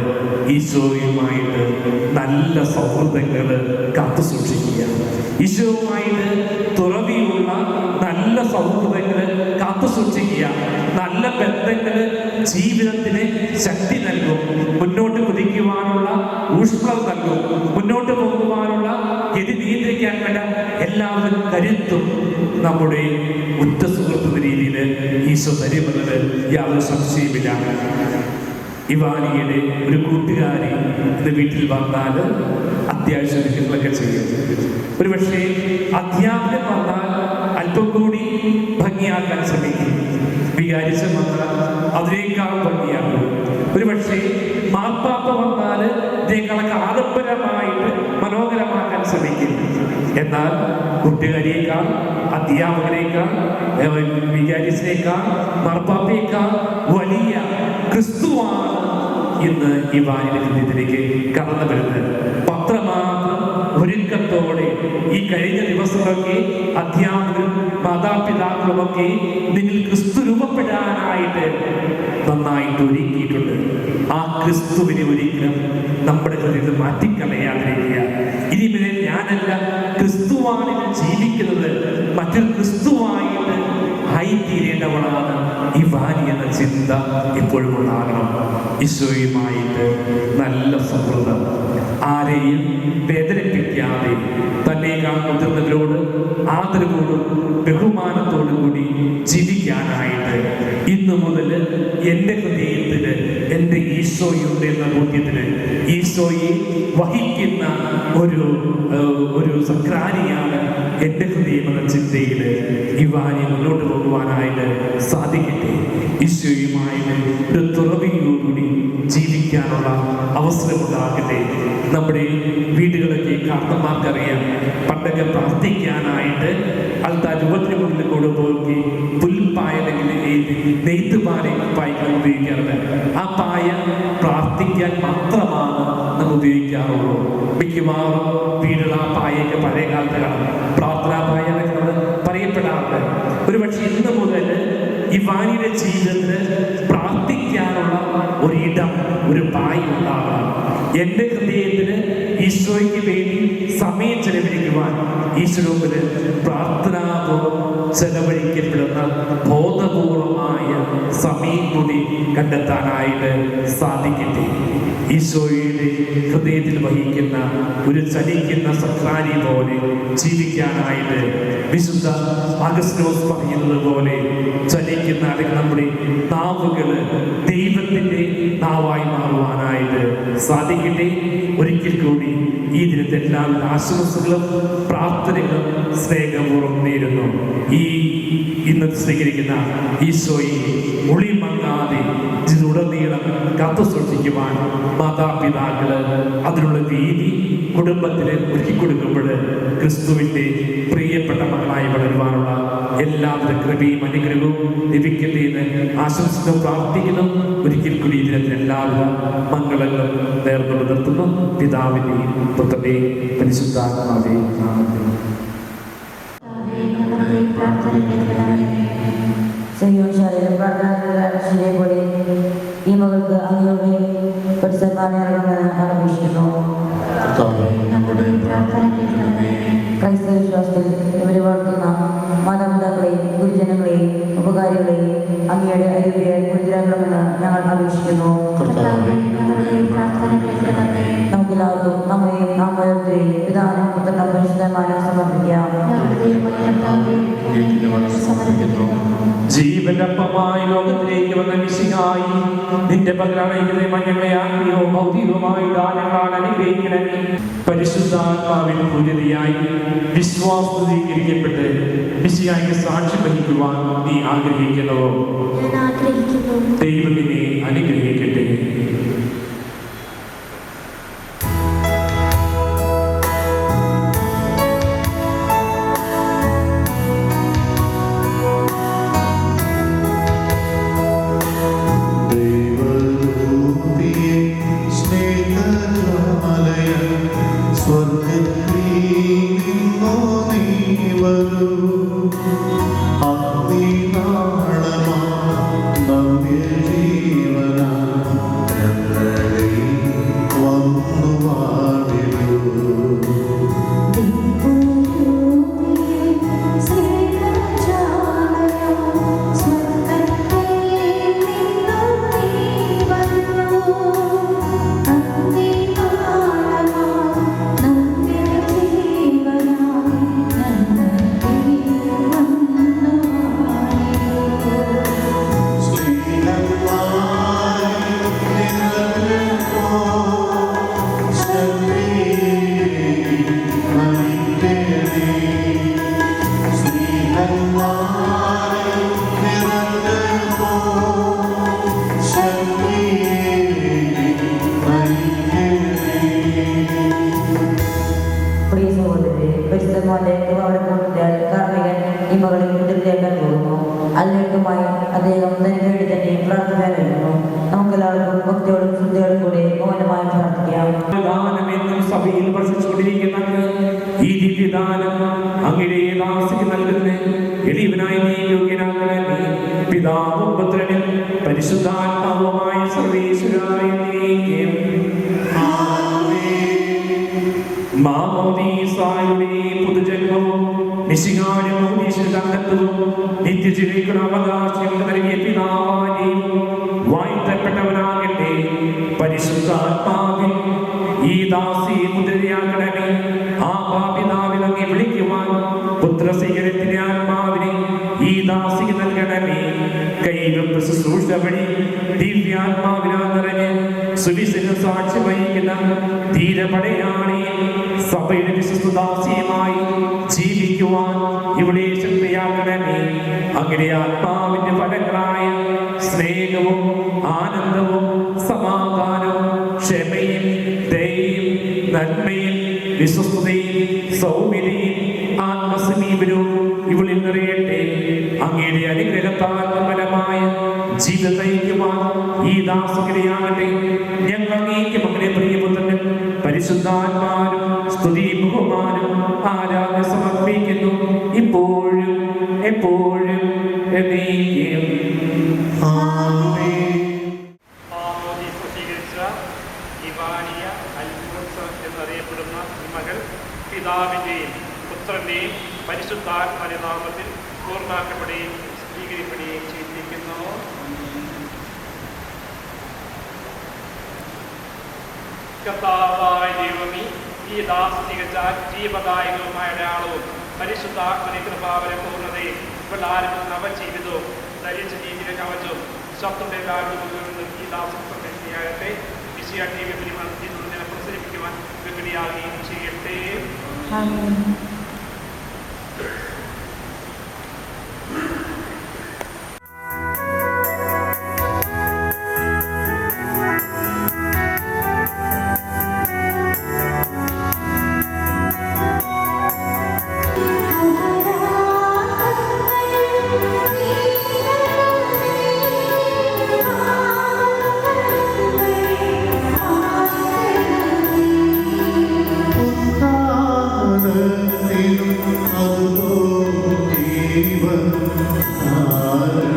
ഈശോയുമായിട്ട് നല്ല സൗഹൃദങ്ങൾ കാത്തു സൂക്ഷിക്കുക. ഈശോയുമായിട്ട് തുറവിയുള്ള നല്ല സൗഹൃദങ്ങൾ കാത്തു സൂക്ഷിക്കുക. നല്ല ബന്ധങ്ങൾ ജീവിതത്തിന് ശക്തി നൽകും, മുന്നോട്ട് കുതിക്കുവാനുള്ള ഊഷ്മളത നൽകും, മുന്നോട്ട് പോകുവാനുള്ള ഗതി നിയന്ത്രിക്കാൻ വേണ്ട എല്ലാവരും കരുത്തും നമ്മുടെ ഉറ്റ സുഹൃത്തുന്ന രീതിയിൽ ഈശോ തരുമെന്നത് യാതൊരു സംശയമില്ല. ഇവാനിയുടെ ഒരു കൂട്ടുകാരി എൻ്റെ വീട്ടിൽ വന്നാൽ അത്യാവശ്യമൊക്കെ ചെയ്യും. ഒരുപക്ഷെ അധ്യാപകൻ വന്നാൽ അല്പം കൂടി ഭംഗിയാക്കാൻ ശ്രമിക്കും. വികാരിച്ച് വന്നാൽ അതിനേക്കാൾ ഭംഗിയാക്കും. ഒരുപക്ഷെ മാർപ്പാപ്പ വന്നാൽ ഇതിനേക്കാളൊക്കെ ആഡംബരമായിട്ട് മനോഹരമാക്കാൻ ശ്രമിക്കും. എന്നാൽ കൂട്ടുകാരിയേക്കാൾ, അധ്യാപകനേക്കാൾ, വികാരിച്ചേക്കാൾ, മാർപ്പാപ്പയേക്കാൾ വലിയ ക്രിസ്തുവാണ് ഇന്ന് ഇവാനിയുടെ ഹൃദയത്തിലേക്ക് കടന്നു വരുന്നത്. പത്രമാത്രം ഒരുക്കത്തോടെ ഈ കഴിഞ്ഞ ദിവസങ്ങളൊക്കെ അധ്യാപകരും മാതാപിതാക്കളുമൊക്കെ നിന്നിൽ ക്രിസ്തു രൂപപ്പെടാനായിട്ട് നന്നായിട്ട് ഒരുക്കിയിട്ടുണ്ട്. ആ ക്രിസ്തുവിനെ ഒരിക്കലും നമ്മുടെ ഹൃദയത്തിൽ മാറ്റിക്കളയാതിരിക്കുക. ഇനി പിന്നെ ഞാനല്ല, ക്രിസ്തുവാണ് ജീവിക്കുന്നത്, മറ്റൊരു ക്രിസ്തുവായിട്ട് ആയിത്തീരേണ്ടവളാണ് ഇവാനി എന്ന ചിന്ത എപ്പോഴും ഉണ്ടാകണം. ഈശോയുമായിട്ട് നല്ല സൗഹൃദം, ആരെയും വേദനിപ്പിക്കാതെ തന്നേക്കാൾ മുതിർന്നവരോട് ആദരവോടും ബഹുമാനത്തോടും കൂടി ജീവിക്കാനായിട്ട് ഇന്നു മുതൽ എൻ്റെ ഹൃദയത്തിൽ എൻ്റെ ഈശോയുണ്ട് എന്ന ബോധ്യത്തിന്, ഈശോയെ വഹിക്കുന്ന ഒരു സക്രാരിയാണ് എൻ്റെ ഹൃദയം എന്ന ചിന്തയിൽ ഇവാനി മുന്നോട്ട് പോകുവാനായിട്ട് സാധിക്കട്ടെ. ഈശോയുമായിട്ട് ഒരു തുറവിയോടുകൂടി ജീവിക്കാനുള്ള അവസരമുണ്ടാകട്ടെ. നമ്മുടെ വീടുകളൊക്കെ കാർന്നമാർക്കറിയാം, പണ്ടൊക്കെ പ്രാർത്ഥിക്കാനായിട്ട് ആൾക്കാർ രൂപത്തിന് മുന്നിൽ കൊണ്ടുപോയി പുൽപ്പായ നെയ്ത്ത് പായകൾ ഉപയോഗിക്കാറുണ്ട്. ആ പായ പ്രാർത്ഥിക്കാൻ മാത്രമാണ് നമ്മൾ ഉപയോഗിക്കാറുള്ളൂ. മിക്കവാറും വീടുകൾ ആ പായൊക്കെ പഴയ കാലത്ത് കാണും, പ്രാർത്ഥനാ പായ എന്നൊക്കെ നമ്മൾ പറയപ്പെടാറുണ്ട്. ഒരുപക്ഷെ ഇന്ന് മുതൽ ഇവാനിയുടെ ജീവിതത്തിൽ പ്രാർത്ഥിക്കാനുള്ള ഒരിടം, ഒരു പായ ഉണ്ടാകണം. എൻ്റെ ഹൃദയത്തിന് ഈശോയ്ക്ക് വേണ്ടി സമയം ചെലവഴിക്കുവാൻ ഈശോയിൽ പ്രാർത്ഥനാപൂർവ്വം ചെലവഴിക്കപ്പെടുന്ന ബോധപൂർവമായ സമയം കൂടി കണ്ടെത്താനായിട്ട് സാധിക്കട്ടെ. ഈശോയുടെ ഹൃദയത്തിൽ വഹിക്കുന്ന ഒരു ചലിക്കുന്ന സക്രാരി പോലെ ജീവിക്കാനായിട്ട് വിശുദ്ധ അഗസ്തോസ് പറയുന്നത് പോലെ ചലിക്കുന്ന അല്ലെങ്കിൽ നമ്മുടെ നാവുകൾ ദൈവത്തിൻ്റെ നാവായി മാറുവാനായിട്ട് സാധിക്കട്ടെ. ഒരിക്കൽ കൂടി ഈ ദിനത്തെ എല്ലാവരുടെ ആശംസകളും പ്രാർത്ഥനകളും സ്നേഹപൂർവ്വം നേരുന്നു. ഇന്ന് സ്വീകരിക്കുന്ന ഈശോയെ ഒളിമങ്ങാതെ ഇതിലുടനീളം കാത്തു സൂക്ഷിക്കുവാൻ മാതാപിതാക്കള് അതിനുള്ള രീതി കുടുംബത്തിന് ഒരുക്കി കൊടുക്കുമ്പോൾ ക്രിസ്തുവിൻ്റെ പ്രിയപ്പെട്ട മകളായി വളരുവാനുള്ള എല്ലാവരുടെ കൃപയും അനുഗ്രഹവും ലഭിക്കട്ടെ എന്ന് ആശംസിക്കുന്നു, പ്രാർത്ഥിക്കുന്നു. ഒരിക്കൽ കൂടി ഇതിനകത്ത് എല്ലാവിധ മംഗളങ്ങളും നേർന്നുകൊണ്ട് നിർത്തുന്നു. പിതാവിൻ്റെയും പുത്രൻ്റെയും പരിശുദ്ധാത്മാവിൻ്റെയും നാമത്തിൽ. Señor, പോലെ ഈ മകൾക്ക് അങ്ങയുടെ പരിസരമാണ് ഇറങ്ങുമെന്ന് അപേക്ഷിക്കുന്നു. കർത്താവേ, ഞങ്ങളുടെ പ്രാർത്ഥന കേൾക്കണമേ. ക്രൈസ്തവ വിശ്വാസത്തിൽ ഇവരെ വളർത്തുന്ന മാതാപിതാക്കളെയും ഗുരുജനങ്ങളെയും ഉപകാരികളെയും അങ്ങയുടെ അരികെ ഗുരുതരാക്കണമെന്ന് ഞങ്ങൾ അപേക്ഷിക്കുന്നു. കർത്താവേ, ഞങ്ങളുടെ പ്രാർത്ഥന കേൾക്കണമേ. നമുക്കെല്ലാവർക്കും നമ്മയും നാം ഓരോരുത്തരെയും പിതാവിനും പുത്രനും പരിശുദ്ധമായ സമർപ്പിക്കാം. സമർപ്പിക്കുന്നു. ജീവനപ്പമായി ലോകത്തിലേക്ക് വന്ന മിശിഹായി നിന്റെ പകരണയിലെ മഞ്ഞങ്ങളെ ആത്മീയവും ഭൗതികവുമായ ദാനങ്ങളാണ് അനുഗ്രഹിക്കണമേ. പരിശുദ്ധാത്മാവിൻ പൂരിതയായി വിശ്വാസീകരിക്കപ്പെട്ട് മിശിഹായ്ക്ക് സാക്ഷ്യം വഹിക്കുവാൻ നീ ആഗ്രഹിക്കുന്നു. ഞാൻ ആഗ്രഹിക്കുന്നു. ദൈവം നിന്നെ അനുഗ്രഹിക്കട്ടെ. ദൈവരൂപിയെ സ്നേഹജ്വാലയ സ്വർഗ്ഗത്തിൽ നിന്നോ നീ വരൂ. അഗ്നിനാളമാ നവ്യജീവനാ ഞങ്ങളിൽ വന്നു വാണിടൂ. പ്രിയ സഹോദരരെ, പരിശുദ്ധമായ കൃപാവരപ്പൂർത്തിയാൽ കാർമികൻ ഈ മകളെ മുദ്രതേക്കാൻ പോകുന്നു. അതിനേക്കുമായി അദ്ദേഹം തനിക്ക് വേണ്ടി തന്നെ പ്രാർത്ഥിക്കാൻ വരുന്നു. നമുക്കെല്ലാവർക്കും ഭക്തിയോടും ശ്രദ്ധയോടും കൂടെ മൗനമായി പ്രാർത്ഥിക്കാം. ദാനമെന്നും സഭയിൽ വർഷിച്ചുകൊണ്ടിരിക്കുന്ന ഈ ദിവ്യദാനം അങ്ങയുടെ ദാസിക്ക് നൽകുന്ന എളിയവനായി നീ യോഗ്യനാക്കണമേ. പിതാവും പുത്രനും പരിശുദ്ധാത്മാവുമായ സർവ്വേശ്വരായ നീക്കും മാമോദീസായുടെ പുതുജന്മവും മിശിഹായുടെ മൗനീശ്വരത്വവും നിത്യജീവിക്കുന്ന അവകാശം നൽകിയ പിതാവായും വാഴ്ത്തപ്പെട്ടവനാകട്ടെ. പരിശുദ്ധാത്മാവിൽ ഈ ദാസി മുദ്രയാക്കണമേ. ആ പാപിതാവിൽ അങ്ങേ വിളിക്കുവാൻ പുത്രസ്വീകരത്തിന്റെ ആത്മാവിനെ ഈ ദാസിക്ക് നൽകണമേ. കൈവെപ്പ് ശുശ്രൂഷ വഴി ദിവ്യാത്മാവിനാൽ നിറഞ്ഞ് സുവിശേഷ സാക്ഷി വഹിക്കുന്ന ധീരപടയാളി സഭയുടെ വിശ്വസ്തദാസിയുമായി ജീവിക്കുവാൻ ഇവിടെ ശക്തിയാക്കണമേ. അങ്ങനെ ആത്മാവിന്റെ ഫലങ്ങളായ സ്നേഹവും ആനന്ദവും സമാധാനവും ക്ഷമയും ദയയും നന്മയും വിശ്വസ്തയും സൗമ്യതയും ആത്മസമീപനവും ഇവളിൽ നിറയട്ടെ. അങ്ങയുടെ അനുഗ്രഹത്താൽ നിർമ്മലമായ ജീവിതം നയിക്കുവാൻ ഈ ദാസകരെയാകട്ടെ. ഞങ്ങൾ അങ്ങേക്കും അങ്ങനെ പ്രിയപുത്രനും പരിശുദ്ധാത്മാനും സ്തുതിയും ബഹുമാനും ആരാധന സമർപ്പിക്കുന്നു, ഇപ്പോഴും എപ്പോഴും എന്നേക്കും. സ്വീകരിച്ച ഇവാനിയ അൽഫോൻസ് എന്നറിയപ്പെടുന്ന ഈ മകൾ പിതാവിൻ്റെയും പുത്രൻ്റെയും പരിശുദ്ധാത്മാവിന്റെ നാമത്തിൽ പൂർണ്ണാക്കപ്പെടുകയും സ്വീകരിക്കപ്പെടുകയും ചെയ്തിരിക്കുന്നു. കർത്താവായ ദൈവമേ, ഈ ദാസ തികച്ച ജീവദായകവുമായ അടയാളവും പരിശുദ്ധാത്മനെ കൃപാവരെ പൂർണ്ണതയും ഇപ്പോൾ ആരംഭിക്കുന്ന നവജീവിതവും ധരിച്ച ജീവിത കവചവും ശബ്ദത്തെ കാരണത്തിൽ ഈ ദാസം സംരക്ഷിയാകട്ടെ. വിശയ ടി വി പരിമാണത്തിൽ പ്രസരിപ്പിക്കുവാൻ വെകുടിയാകുകയും ചെയ്യട്ടെ. ജീവൻ കാരണമായിടുവാൻ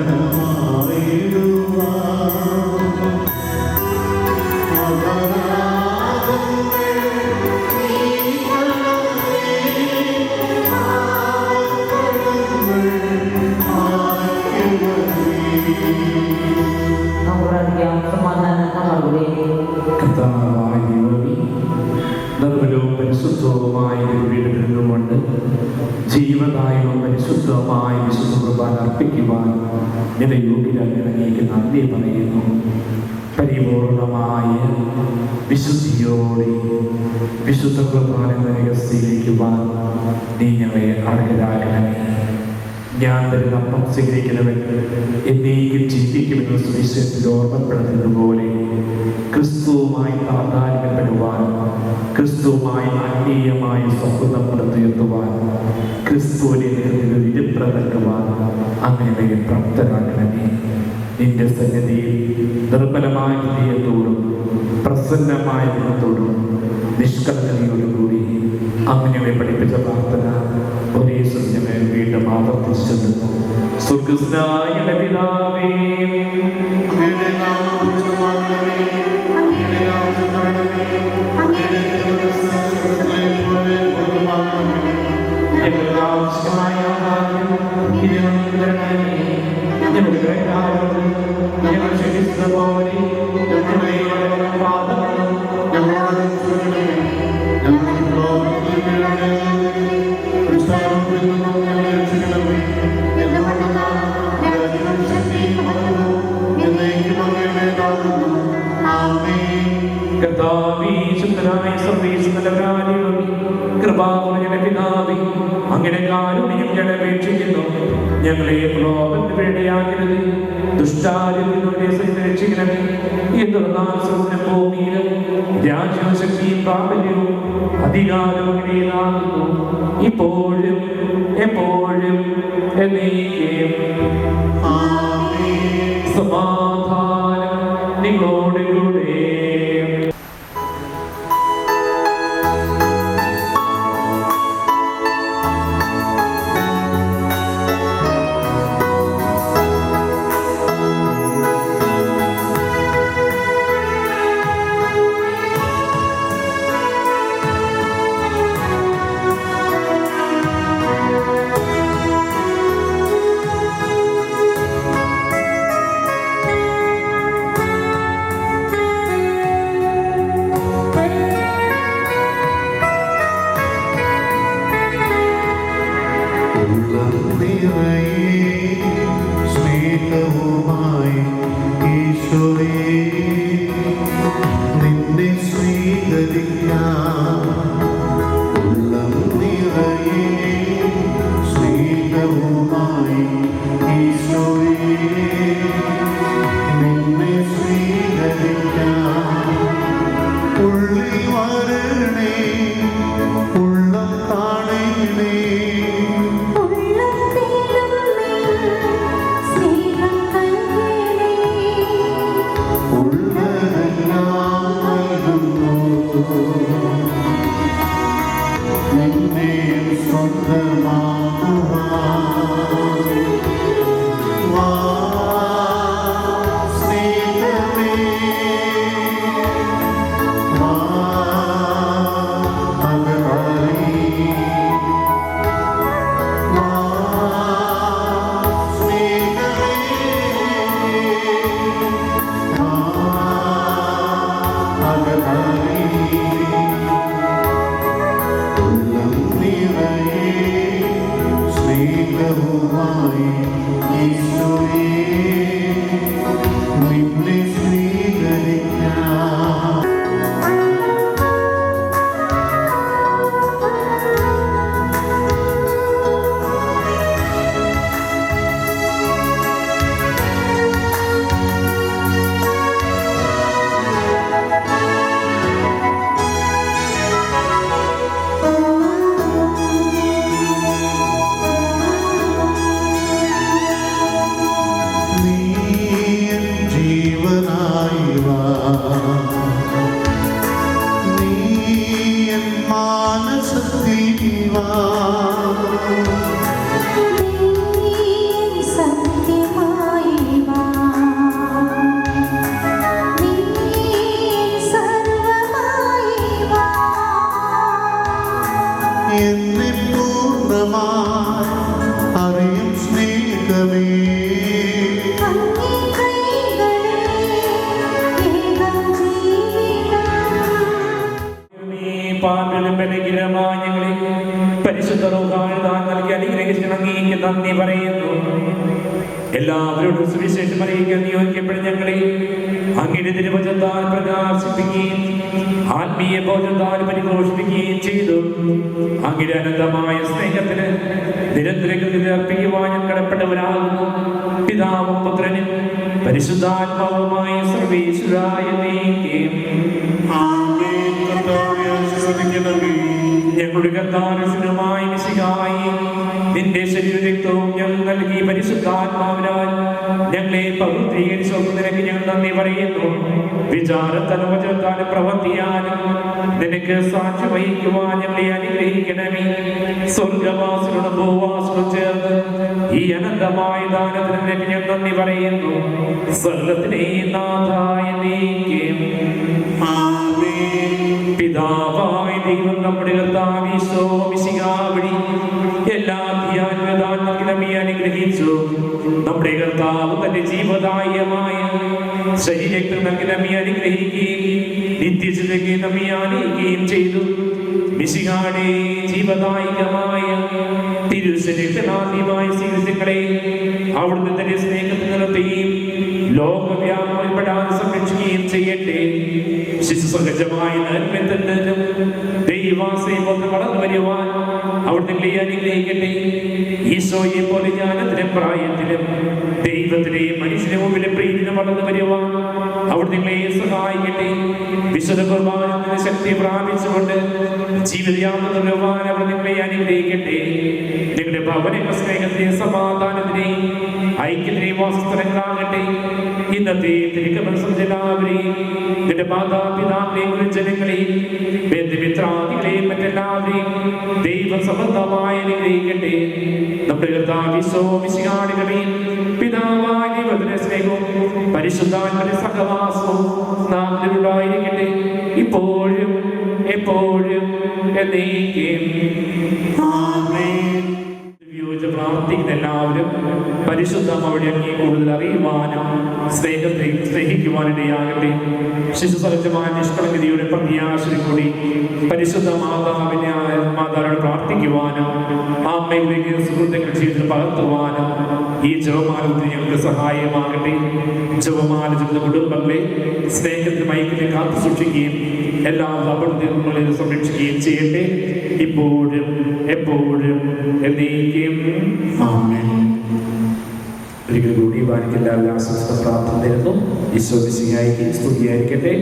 പരിശുദ്ധമായ വിശുദ്ധ കുർബാന അർപ്പിക്കുവാൻ നിന്റെ യോഗ്യരായി അങ്ങേക്ക് നന്ദി പറയുന്നു. പരിപൂർണമായ വിശുദ്ധിയോടെ വിശുദ്ധ കുർബാന രഹസ്യീകരിക്കുവാൻ നീ ഞങ്ങളെ അർഹരാക്കണമേ. ഞാൻ തരുന്ന അപ്പം സ്വീകരിക്കുന്നവൻ എന്നേക്കും ജീവിക്കുമെന്ന് സുവിശേഷത്തിൽ ഓർമ്മപ്പെടുന്നതുപോലെ ക്രിസ്തുവുമായി താതാത്മ്യപ്പെടുവാൻ, ക്രിസ്തുവുമായി ആത്മീയമായ സൗഹൃദം പുറത്തുയർത്തുവാൻ, ക്രിസ്തുവിനെ വിരുപ്രതക്കുവാൻ അങ്ങനെ പ്രാപ്തരാക്കണമേ. നിന്റെ സന്നിധിയിൽ നിർമ്മലമായ ഹൃദയത്തോടും പ്രസന്നമായ ഗുണത്തോടും നിഷ്കളങ്കതയോടുകൂടി അങ്ങനെ പഠിപ്പിച്ച പ്രാർത്ഥന ഒരേ സത്യമേ വീണ്ടും ആവർത്തിച്ചെന്നു. സ്വർഗ്ഗസ്ഥനായ പിതാവേ, അങ്ങനെ കാരുണ്യം ജനപേക്ഷിക്കുന്നു. ഞങ്ങളെ പ്രലോഭനത്തിന് വേണ്ടിയാക്കരുത്, ദുഷ്ടാരൂപികളുടെ സംരക്ഷിക്കണമേ. എന്നാൽ ഭൂമിയിൽ രാജ്യവും ശക്തിയും പ്രാബല്യവും അധികാരവും ഇടയിലാകുന്നു, ഇപ്പോഴും എപ്പോഴും എന്നേക്കും. സമാധാനം നിങ്ങളോടുകൂടെ. സ്നേഹവുമായി ഈശോയെ നിന്നെ സ്വീകരിക്കാം. ഉള്ളം നിറയെ സ്നേഹവുമായി ഈശോയെ നിന്നെ സ്വീകരിക്കാം. ഉള്ളിൽ വരണേ, ഉള്ളം കാണണേ, നിന്നെ സ്വന്തമാക്കുവാൻ സ്നേഹമേ സ്നേഹവുമായി ഈശോയെ നിന്നെ സ്വീകരിക്കാം. എന്നെ പൂർണ്ണമായി അറിയും സ്നേഹമേ, പാപിലും ബലഹീനമായ ഞങ്ങളെ പരിശുദ്ധ റൂഹായി നൽകി അനുഗ്രഹിച്ച് അംഗീകരിക്കുന്ന നന്ദി പറയുന്നു. എല്ലാവരോടും സുവിശേഷം അറിയിക്കാൻ നിയോഗിക്കപ്പെട്ട ഞങ്ങളെ അങ്ങയുടെ തിരുവചനത്താൽ പ്രകാശിപ്പിക്കുകയും ആത്മീയ ബോധത്താൽ പരിപോഷിപ്പിക്കുകയും ചെയ്തു. അങ്ങയുടെ അനന്തമായ സ്നേഹത്തിന് നിരന്തരം കൃതജ്ഞത അർപ്പിക്കുവാൻ ഞാൻ കടപ്പെട്ടവരാകുന്നു. പിതാവും പുത്രനും പരിശുദ്ധാത്മാവുമായ സർവേശ്വരായ ദൈവം. ആമേൻ. കർത്താവേ, ആശീർവദിക്കണമേ. ഞങ്ങളുടെ കർത്താവിനുമായ മിശിഹായി നിന്റെ ശരീരരക്തവും ഞങ്ങൾ നൽകി പരിശുദ്ധാത്മാവിനാൽ ഞങ്ങളെ പവിത്രീകരിച്ചു. നിനക്ക് ഞങ്ങൾ നന്ദി പറയുന്നു. വിചാരത്താലും വചനത്താലും പ്രവർത്തിയാലും നിനക്ക് സാക്ഷ്യം വഹിക്കുവാൻ ഞങ്ങളെ അനുഗ്രഹിക്കണമേ. സ്വർഗവാസികളും ഭൂവാസികളും ചേർന്ന് ഈ അനന്തമായ ദാനത്തിന് നിനക്ക് ഞങ്ങൾ നന്ദി പറയുന്നു. സ്വർഗത്തിലെ നാഥായ നീക്കും. പിതാവായ ദൈവം നമ്മുടെ കർത്താവ് ഈശോ മിശിഹാ വഴി എല്ലാ ധ്യാനദാനം നൽകി നമ്മെ അനുഗ്രഹിച്ചു. നമ്മുടെ കർത്താവ് തന്റെ ജീവദായകമായ ശരീരത്തിൽ നൽകി നമ്മെ അനുഗ്രഹിക്കുകയും നിത്യജീവനിലേക്ക് നമ്മെ ആനയിക്കുകയും ചെയ്തു. മിശിഹായുടെ ജീവദായകമായ തിരുശരീരത്തിനാദ്യമായ സ്വീകൃതികളെ അവിടുന്ന് തന്റെ സ്നേഹത്തിൽ നിർത്തുകയും ലോകവ്യാപനപ്പെടാതെ സംരക്ഷിക്കുകയും ചെയ്യട്ടെ. ശിശുസഹജമായ നന്മത്തിനും ദൈവാശ്രയം വളർന്നു വരുവാൻ അവിടുന്ന് അനുഗ്രഹിക്കട്ടെ. ഈശോയെ പോലെ ജ്ഞാനത്തിനും പ്രായത്തിലും ദൈവത്തിലെയും മനുഷ്യന്റെ മുമ്പിലെ പ്രീതിനും വളർന്നു വരുവാൻ അവിടുന്ന് സഹായിക്കട്ടെ. വിശുദ്ധ കുർബാനയുടെ ശക്തി പ്രാപിച്ചുകൊണ്ട് ജീവിതയാത്ര നിർവ്വഹാൻ അവിടുന്ന് അനുഗ്രഹിക്കട്ടെ. നിങ്ങളുടെ ഭവനങ്ങളുടെ സ്നേഹത്തിനെയും സമാധാനത്തിനെയും ഐക്യത്തിനെയും വാസസ്ഥലങ്ങളാകട്ടെ. ഇന്നത്തെ തിരുക്കമനുസരിച്ചെല്ലാവരെയും നിന്റെ മാതാപിതാക്കളെയും ഗുരുജനങ്ങളെയും ബന്ധുമിത്രാദികളെയും മറ്റെല്ലാവരെയും ദൈവം സംബന്ധമായി അനുഗ്രഹിക്കട്ടെ. നമ്മുടെ കർത്താവ് ഈശോ മിശിഹായുടെ പിതാവായ ദൈവത്തിന്റെ സ്നേഹവും പരിശുദ്ധാത്മാവിന്റെ സഹവാസവും നാം ഉണ്ടായിരിക്കട്ടെ, ഇപ്പോഴും എപ്പോഴും എന്നേക്കും. പ്രാർത്ഥിക്കുന്ന എല്ലാവരും പരിശുദ്ധ അവിടെ കൂടുതൽ അറിയുവാനും സ്നേഹത്തെയും സ്നേഹിക്കുവാനിടയാകട്ടെ. ശിശുസഹജമായ നിഷ്കളങ്കതയുടെ പ്രത്യാശയിൽ കൂടി പരിശുദ്ധ മാതാവിനോട് പ്രാർത്ഥിക്കുവാനും അമ്മയിലേക്ക് സുഹൃത്തുക്കൾ ജീവിതത്തിൽ പകർത്തുവാനും ഈ ജപമാലത്തിന് ഞങ്ങൾക്ക് സഹായമാകട്ടെ. ജപമാല ജീവിത കുടുംബങ്ങളെ സ്നേഹത്തിൽ ഐക്യത്തെ കാത്തു സൂക്ഷിക്കുകയും എല്ലാ അപകടങ്ങളിൽ സംരക്ഷിക്കുകയും ചെയ്യട്ടെ, ഇപ്പോഴും എപ്പോഴും എന്നേക്കും. ഒരിക്കൽ കൂടി ബാക്കി എല്ലാവരും ആശംസ പ്രാർത്ഥന തരുന്നു. ഈശോ മിശിഹായ്ക്ക് സ്തുതിയായിരിക്കട്ടെ.